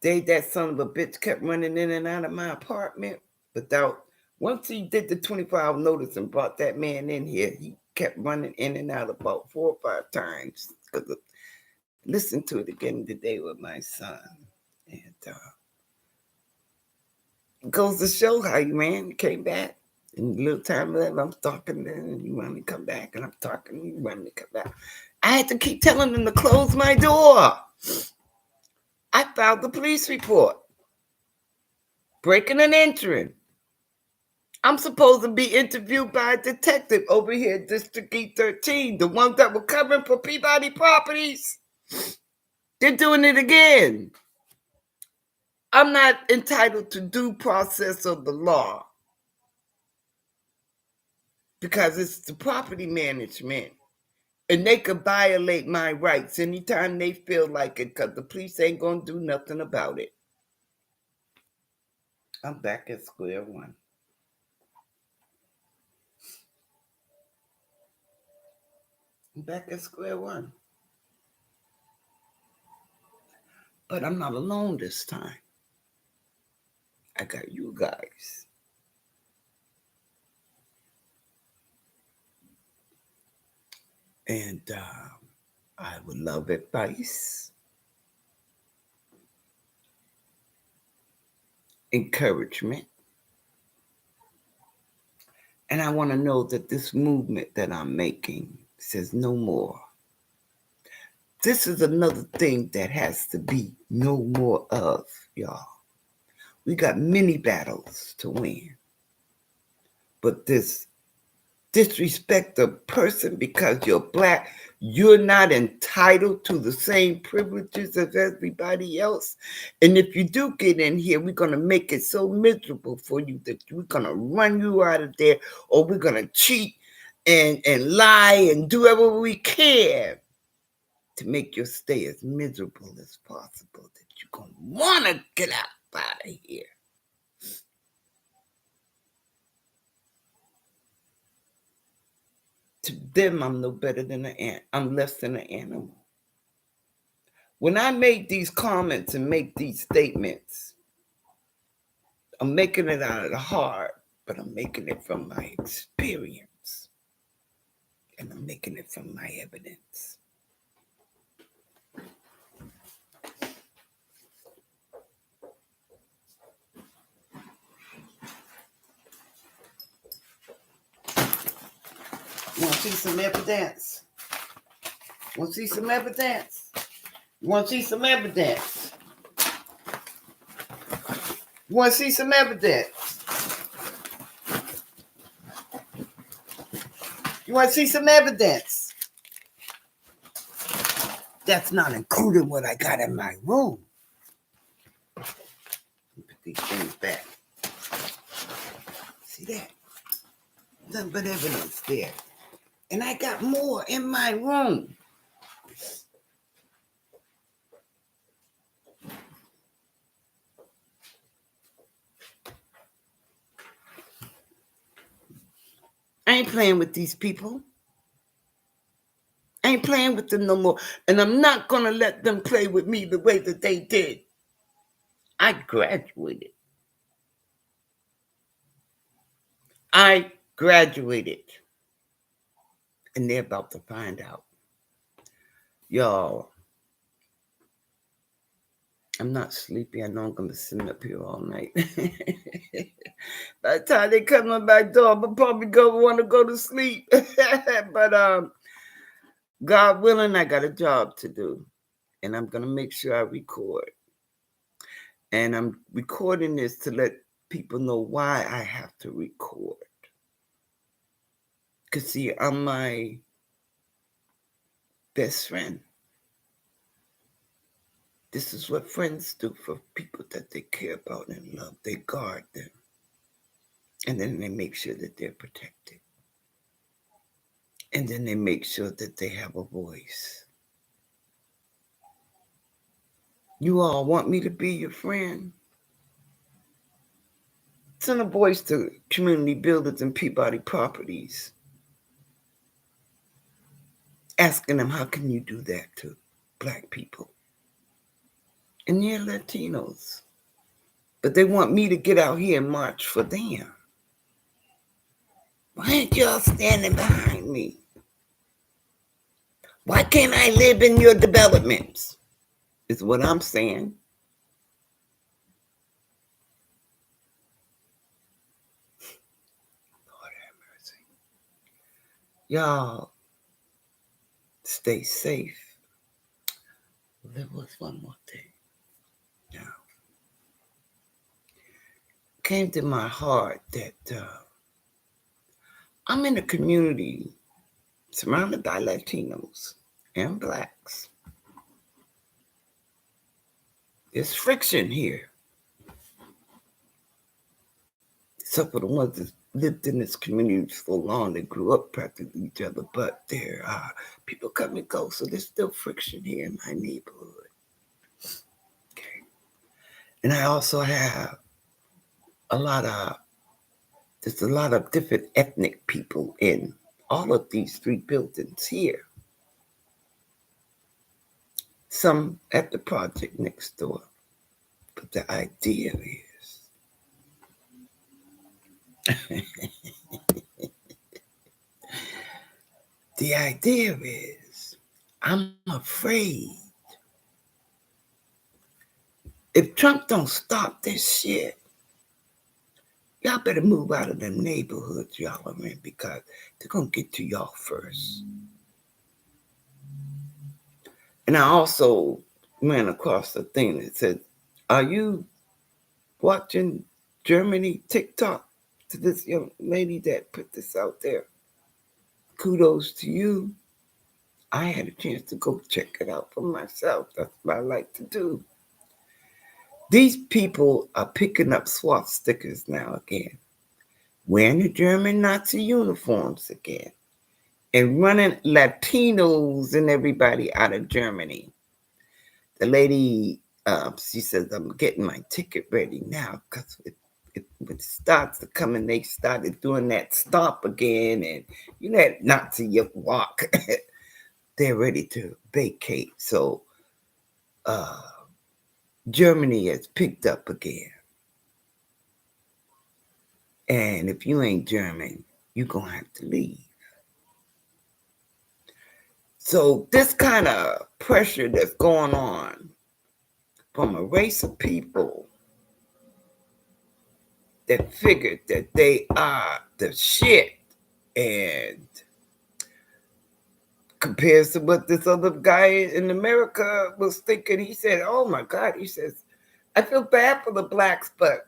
That son of a bitch kept running in and out of my apartment without, once he did the 24-hour notice and brought that man in here, he kept running in and out about 4 or 5 times. Because listen to it again today with my son. And it goes to show how you ran, you came back. And a little time left, I'm talking to him, and you want to come back, and I'm talking, you want to come back. I had to keep telling them to close my door. I filed the police report. Breaking and entering. I'm supposed to be interviewed by a detective over here at District E13, the ones that were covering for Peabody Properties. They're doing it again. I'm not entitled to due process of the law because it's the property management. And they could violate my rights anytime they feel like it because the police ain't going to do nothing about it. I'm back at square one. I'm back at square one. But I'm not alone this time. I got you guys. And I would love advice, encouragement. And I want to know that this movement that I'm making says no more. This is another thing that has to be no more of, y'all. We got many battles to win. But this disrespect a person because you're black, you're not entitled to the same privileges as everybody else. And if you do get in here, we're going to make it so miserable for you that we're going to run you out of there, or we're going to cheat and lie and do whatever we can to make your stay as miserable as possible, that you're going to want to get out of here. To them, I'm no better than an ant. I'm less than an animal. When I make these comments and make these statements, I'm making it out of the heart, but I'm making it from my experience. And I'm making it from my evidence. You want to see some evidence? You want to see some evidence? You want to see some evidence? You want to see some evidence? You want to see some evidence? That's not including what I got in my room. Put these things back. See that? Nothing but evidence there. And I got more in my room. I ain't playing with these people. I ain't playing with them no more. And I'm not going to let them play with me the way that they did. I graduated. And they're about to find out. Y'all, I'm not sleepy. I know I'm going to sit up here all night. By the time they come on my door, I'm probably going to want to go to sleep. But God willing, I got a job to do. And I'm going to make sure I record. And I'm recording this to let people know why I have to record. Because, see, I'm my best friend. This is what friends do for people that they care about and love. They guard them. And then they make sure that they're protected. And then they make sure that they have a voice. You all want me to be your friend? Send a voice to community builders and Peabody Properties, asking them, how can you do that to Black people? And they're Latinos. But they want me to get out here and march for them. Why ain't y'all standing behind me? Why can't I live in your developments? Is what I'm saying. Lord have mercy. Y'all stay safe. There was one more thing. Now, came to my heart that I'm in a community surrounded by Latinos and Blacks. There's friction here. Except for the ones that lived in this community so long, they grew up practically each other, but there are people come and go, so there's still friction here in my neighborhood. Okay. And I also have there's a lot of different ethnic people in all of these 3 buildings here. Some at the project next door. But the idea is The idea is, I'm afraid if Trump don't stop this shit, y'all better move out of them neighborhoods y'all are in because they're going to get to y'all first. And I also ran across a thing that said, are you watching Germany TikTok? To this young lady that put this out there. Kudos to you. I had a chance to go check it out for myself. That's what I like to do. These people are picking up swastikas now again, wearing the German Nazi uniforms again, and running Latinos and everybody out of Germany. The lady, she says, I'm getting my ticket ready now because it starts to come and they started doing that stop again and you know that Nazi walk. They're ready to vacate. So Germany has picked up again. And if you ain't German, you're going to have to leave. So this kind of pressure that's going on from a race of people that figured that they are the shit and compares to what this other guy in America was thinking. He said, oh my God, he says, I feel bad for the blacks, but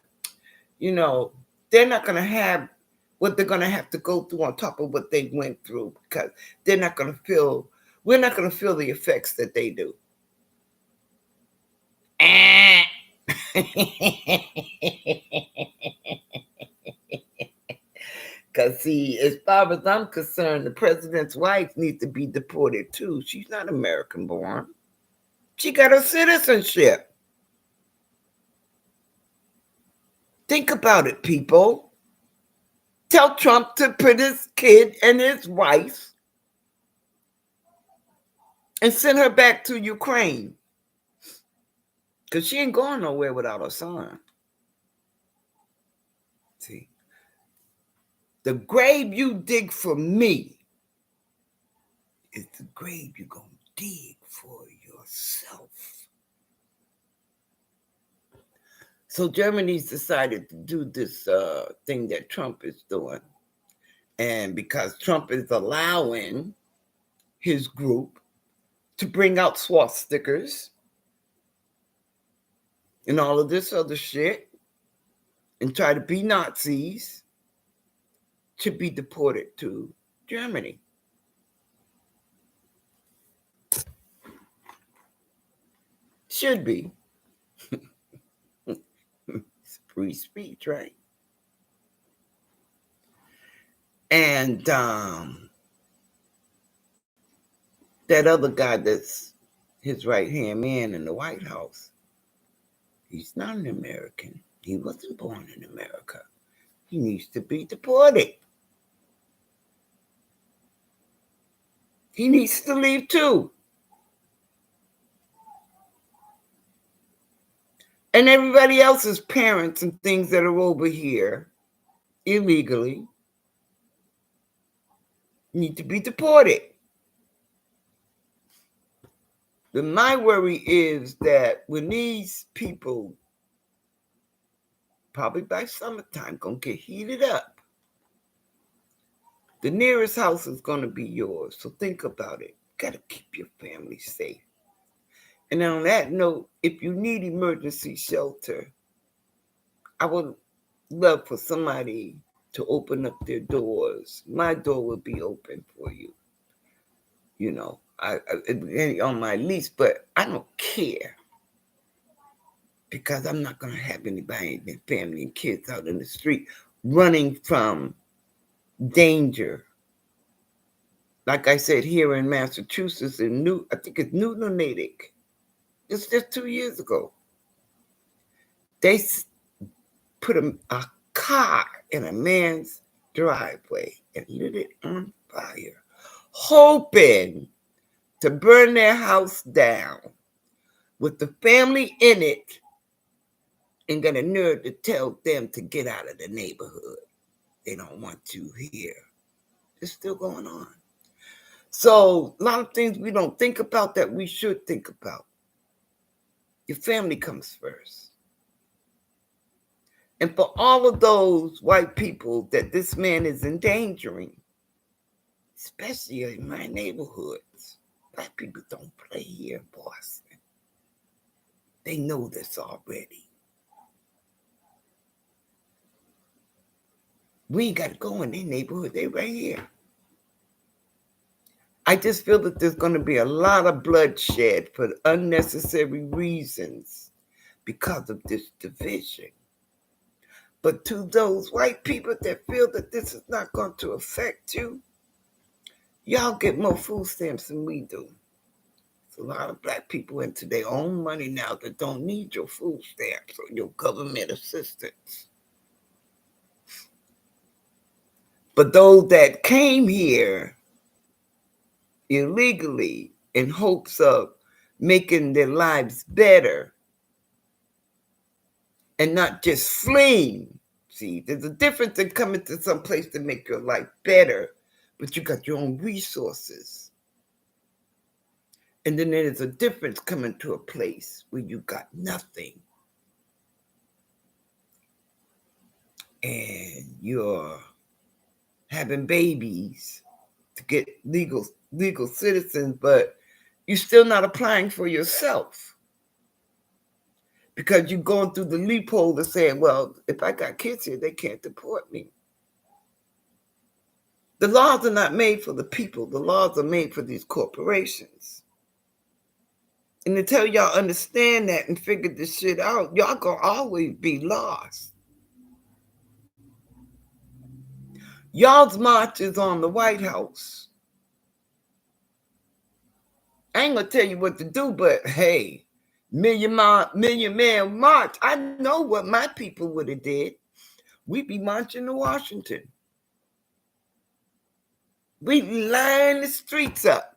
you know, they're not going to have what they're going to have to go through on top of what they went through because they're not going to feel, we're not going to feel the effects that they do. Because, see, as far as I'm concerned, the president's wife needs to be deported too. She's not American born. She got a citizenship. Think about it, people. Tell Trump to put his kid and his wife and send her back to Ukraine. Because she ain't going nowhere without her son. See, the grave you dig for me is the grave you're going to dig for yourself. So Germany's decided to do this thing that Trump is doing. And because Trump is allowing his group to bring out swastikas and all of this other shit and try to be Nazis, to be deported to Germany. Should be. It's free speech, right? And that other guy that's his right-hand man in the White House, he's not an American. He wasn't born in America. He needs to be deported. He needs to leave too. And everybody else's parents and things that are over here illegally need to be deported. But my worry is that when these people, probably by summertime, gonna get heated up, the nearest house is gonna be yours. So think about it. You gotta keep your family safe. And on that note, if you need emergency shelter, I would love for somebody to open up their doors. My door will be open for you. You know, I on my lease, but I don't care because I'm not going to have anybody, their family and kids out in the street running from danger. Like I said, here in Massachusetts, I think it's Newton or Natick, it's just 2 years ago, they put a car in a man's driveway and lit it on fire, hoping to burn their house down with the family in it and got a nerve to tell them to get out of the neighborhood. they don't want you here. It's still going on. So a lot of things we don't think about that we should think about. Your family comes first. And for all of those white people that this man is endangering, especially in my neighborhoods, black people don't play here in Boston. They know this already. We ain't got to go in their neighborhood. They right here. I just feel that there's going to be a lot of bloodshed for unnecessary reasons because of this division. But to those white people that feel that this is not going to affect you, y'all get more food stamps than we do. There's a lot of black people into their own money now that don't need your food stamps or your government assistance. But those that came here illegally in hopes of making their lives better and not just fleeing. See, there's a difference in coming to some place to make your life better, but you got your own resources. And then there's a difference coming to a place where you got nothing. And you're having babies to get legal citizens, but you're still not applying for yourself because you're going through the loophole of saying, well, if I got kids here, they can't deport me. The laws are not made for the people. The laws are made for these corporations. And until y'all understand that and figure this shit out, y'all gonna always be lost. Y'all's march is on the White House. I ain't gonna tell you what to do, but hey, Million Man March, I know what my people would have did. We'd be marching to Washington. We'd line the streets up.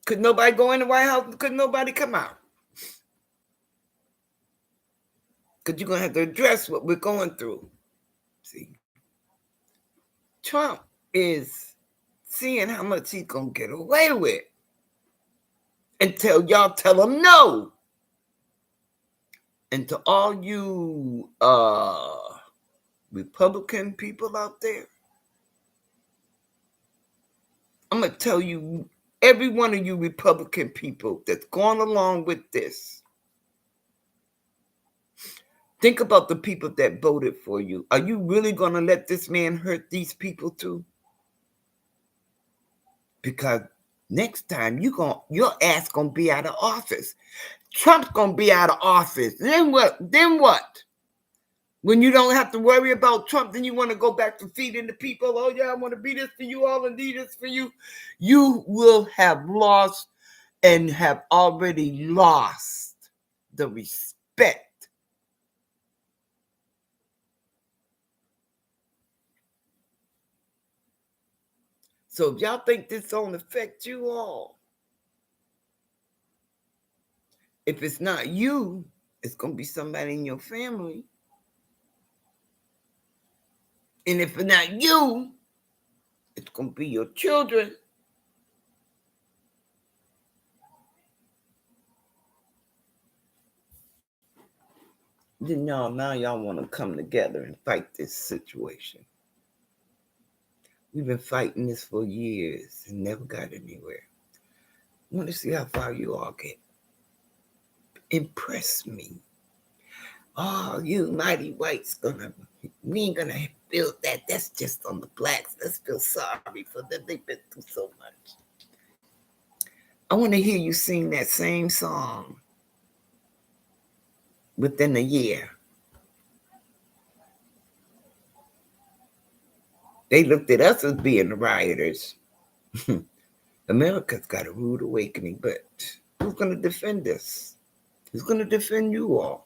Could nobody go in the White House? Could nobody come out? Because you're going to have to address what we're going through. See, Trump is seeing how much he's going to get away with until y'all tell him no. And to all you Republican people out there, I'm going to tell you, every one of you Republican people that's going along with this, think about the people that voted for you. Are you really going to let this man hurt these people too? Because next time your ass going to be out of office. Trump's going to be out of office. Then what? When you don't have to worry about Trump, then you want to go back to feeding the people. Oh, yeah, I want to be this for you all and do this for you. You will have lost and have already lost the respect. So if y'all think this don't affect you all, if it's not you, it's going to be somebody in your family. And if it's not you, it's going to be your children. Then now y'all want to come together and fight this situation. We've been fighting this for years and never got anywhere. I want to see how far you all get. Impress me. Oh, you mighty whites we ain't gonna feel that. That's just on the blacks. Let's feel sorry for them. They've been through so much. I want to hear you sing that same song within a year. They looked at us as being the rioters. America's got a rude awakening, but who's going to defend us? Who's going to defend you all?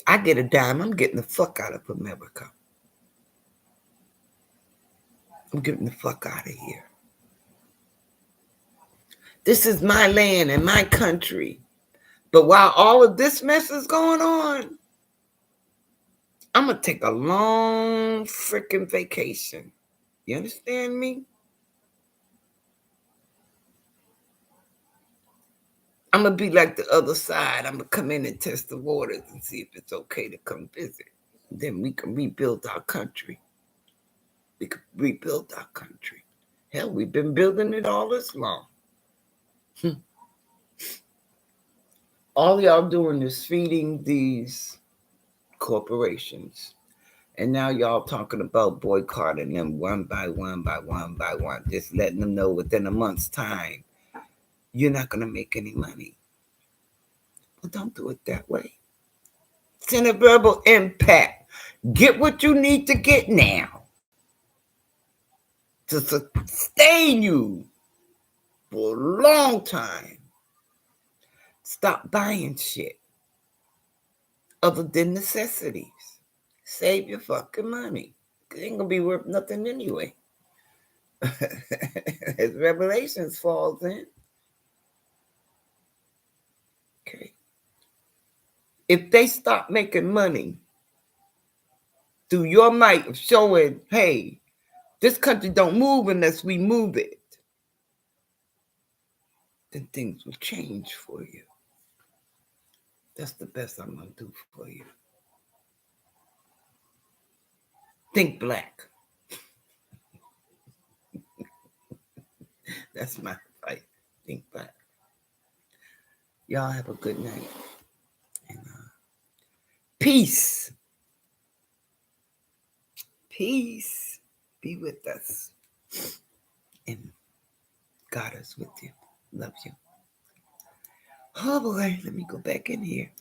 I get a dime. I'm getting the fuck out of America. I'm getting the fuck out of here. This is my land and my country. But while all of this mess is going on, I'm going to take a long freaking vacation. You understand me? I'm going to be like the other side. I'm going to come in and test the waters and see if it's okay to come visit. Then we can rebuild our country. We can rebuild our country. Hell, we've been building it all this long. All y'all doing is feeding these corporations. And now y'all talking about boycotting them one by one by one by one. Just letting them know within a month's time, you're not going to make any money. Well, don't do it that way. Send a verbal impact. Get what you need to get now to sustain you for a long time. Stop buying shit other than necessities. Save your fucking money. It ain't gonna be worth nothing anyway. As Revelations falls in. Okay. If they stop making money through your might of showing, hey, this country don't move unless we move it, then things will change for you. That's the best I'm going to do for you. Think black. That's my fight. Think black. Y'all have a good night. And peace. Peace be with us. And God is with you. Love you. Oh boy, let me go back in here.